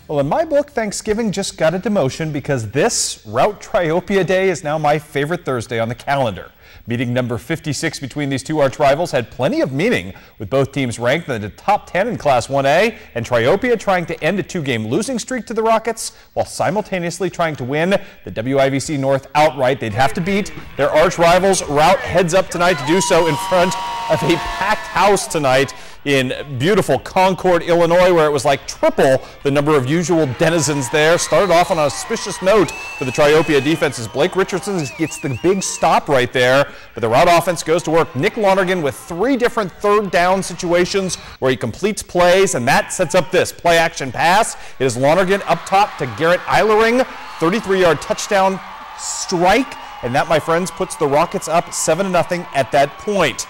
Well, in my book, Thanksgiving just got a demotion because this Route Triopia Day is now my favorite Thursday on the calendar. Meeting number 56 between these two arch rivals had plenty of meaning, with both teams ranked in the top 10 in Class 1A, and Triopia trying to end a two-game losing streak to the Rockets while simultaneously trying to win the WIVC North outright. They'd have to beat their arch rivals. Route heads up tonight to do so in front of a packed house tonight in beautiful Concord, Illinois, where it was like triple the number of usual denizens there. Started off on an auspicious note for the Triopia defense as Blake Richardson gets the big stop right there, but the Route offense goes to work. Nick Lonergan with 3 different third down situations where he completes plays, and that sets up this play action pass. It is Lonergan up top to Garrett Eilering, 33-yard touchdown strike, and that, my friends, puts the Rockets up 7-0 at that point.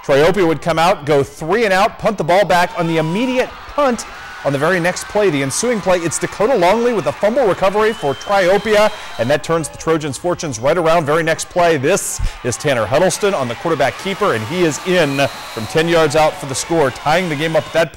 Triopia would come out, go 3 and out, punt the ball back on the immediate punt on the very next play. The ensuing play, it's Dakota Longley with a fumble recovery for Triopia, and that turns the Trojans' fortunes right around. Very next play, this is Tanner Huddleston on the quarterback keeper, and he is in from 10 yards out for the score, tying the game up at that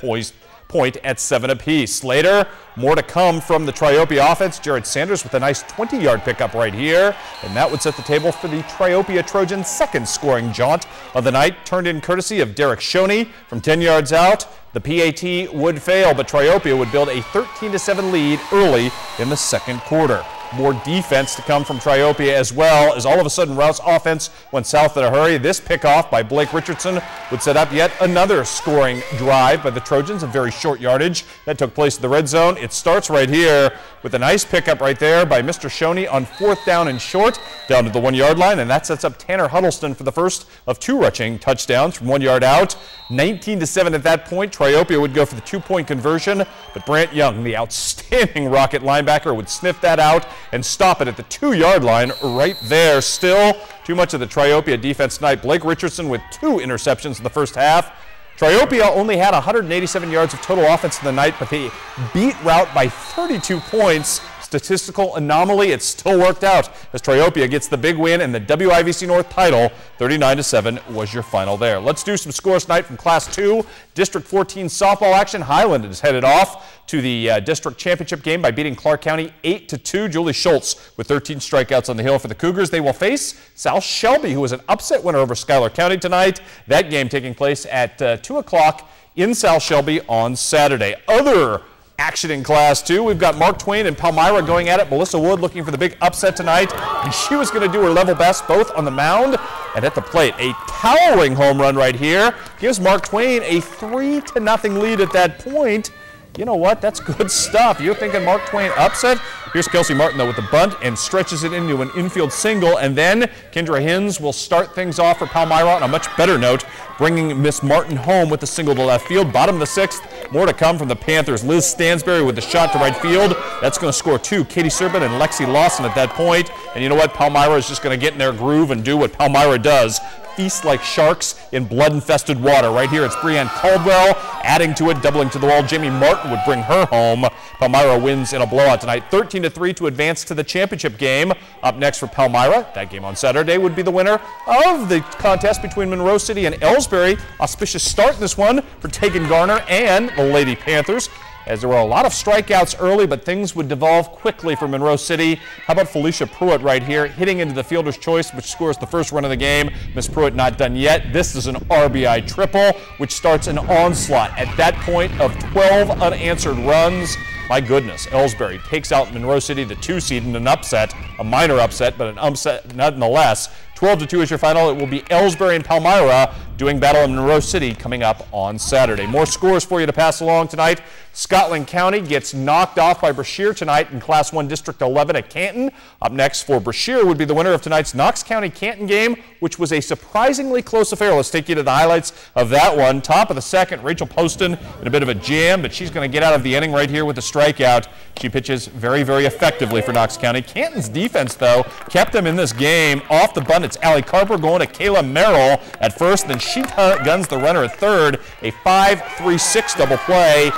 point at 7 apiece. Later, more to come from the Triopia offense. Jared Sanders with a nice 20-yard pickup right here, and that would set the table for the Triopia Trojans' second scoring jaunt of the night, turned in courtesy of Derek Shoney from 10 yards out. The PAT would fail, but Triopia would build a 13-7 lead early in the second quarter. More defense to come from Triopia, as well as all of a sudden Route's offense went south in a hurry. This pickoff by Blake Richardson would set up yet another scoring drive by the Trojans of very short yardage. That took place in the red zone. It starts right here with a nice pickup right there by Mr. Shoney on 4th down and short down to the 1-yard line, and that sets up Tanner Huddleston for the first of 2 rushing touchdowns from 1 yard out. 19-7 at that point. Triopia would go for the 2-point conversion, but Brant Young, the outstanding Rocket linebacker, would sniff that out and stop it at the 2-yard line right there. Still too much of the Triopia defense tonight. Blake Richardson with 2 interceptions in the first half. Triopia only had 187 yards of total offense in the night, but they beat Route by 32 points. Statistical anomaly, it still worked out as Triopia gets the big win and the WIVC North title. 39-7 was your final there. Let's do some scores tonight from Class 2. District 14 softball action. Highland is headed off to the district championship game by beating Clark County 8-2. Julie Schultz with 13 strikeouts on the hill for the Cougars. They will face South Shelby, who was an upset winner over Schuyler County tonight. That game taking place at 2 o'clock in South Shelby on Saturday. Other action in Class 2. We've got Mark Twain and Palmyra going at it. Melissa Wood looking for the big upset tonight, and she was going to do her level best both on the mound and at the plate. A towering home run right here gives Mark Twain a 3-0 lead at that point. You know what? That's good stuff. You're thinking Mark Twain upset? Here's Kelsey Martin, though, with the bunt and stretches it into an infield single. And then Kendra Hins will start things off for Palmyra on a much better note, bringing Miss Martin home with the single to left field. Bottom of the 6th, more to come from the Panthers. Liz Stansberry with the shot to right field. That's going to score 2. Katie Serban and Lexi Lawson at that point. And you know what? Palmyra is just going to get in their groove and do what Palmyra does. Feast like sharks in blood-infested water. Right here, it's Breanne Caldwell adding to it, doubling to the wall. Jamie Martin would bring her home. Palmyra wins in a blowout tonight, 13-3 to advance to the championship game. Up next for Palmyra, that game on Saturday would be the winner of the contest between Monroe City and Ellsbury. Auspicious start in this one for Tegan Garner and the Lady Panthers, as there were a lot of strikeouts early, but things would devolve quickly for Monroe City. How about Felicia Pruitt right here, hitting into the fielder's choice, which scores the first run of the game. Miss Pruitt not done yet. This is an RBI triple, which starts an onslaught at that point of 12 unanswered runs. My goodness, Ellsbury takes out Monroe City, the 2 seed, in an upset, a minor upset, but an upset nonetheless. 12-2 is your final. It will be Ellsbury and Palmyra doing battle in Monroe City coming up on Saturday. More scores for you to pass along tonight. Scotland County gets knocked off by Brashear tonight in Class 1 District 11 at Canton. Up next for Brashear would be the winner of tonight's Knox County-Canton game, which was a surprisingly close affair. Let's take you to the highlights of that one. Top of the 2nd, Rachel Poston in a bit of a jam, but she's going to get out of the inning right here with a strikeout. She pitches very, very effectively for Knox County. Canton's defense, though, kept them in this game. Off the bunt, it's Allie Carper going to Kayla Merrill at first, then she guns the runner at third. A 5-3-6 double play.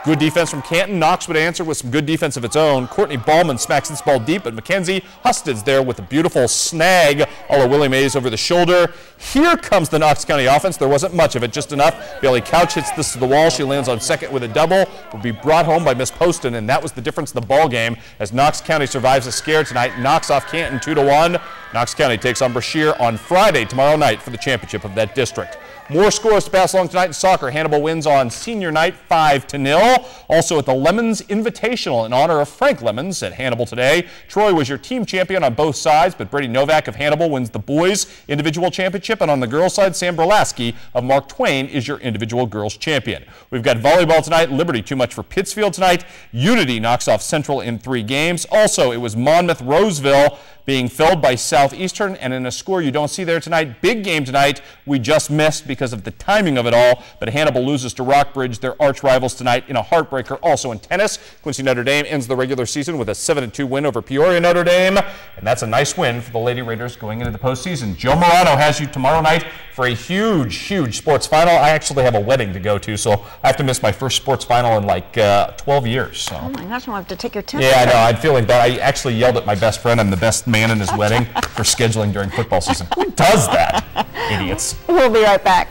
Good defense from Canton. Knox would answer with some good defense of its own. Courtney Ballman smacks this ball deep, but Mackenzie Husted's there with a beautiful snag. All of Willie Mays over the shoulder. Here comes the Knox County offense. There wasn't much of it, just enough. Bailey Couch hits this to the wall. She lands on second with a double. Will be brought home by Miss Poston, and that was the difference in the ball game as Knox County survives a scare tonight. Knocks off Canton 2-1. Knox County takes on Brashear on Friday, tomorrow night, for the championship of that district. More scores to pass along tonight in soccer. Hannibal wins on senior night 5-0. Also at the Lemons Invitational in honor of Frank Lemons at Hannibal today. Troy was your team champion on both sides, but Brady Novak of Hannibal wins the boys individual championship. And on the girls side, Sam Berlasky of Mark Twain is your individual girls champion. We've got volleyball tonight. Liberty too much for Pittsfield tonight. Unity knocks off Central in 3 games. Also, it was Monmouth-Roseville being felled by Southeastern, and in a score you don't see there tonight. Big game tonight we just missed because of the timing of it all, but Hannibal loses to Rockbridge, their arch rivals, tonight in a heartbreaker. Also in tennis, Quincy Notre Dame ends the regular season with a 7-2 win over Peoria Notre Dame, and that's a nice win for the Lady Raiders going into the postseason. Joe Morano has you tomorrow night for a huge sports final. I actually have a wedding to go to, so I have to miss my first sports final in like 12 years. So. Oh my gosh, I'll have to take your temperature. Yeah, I know. I'm feeling bad. I actually yelled at my best friend. I'm the best man in his wedding for scheduling during football season. Who does that? Idiots. We'll be right back.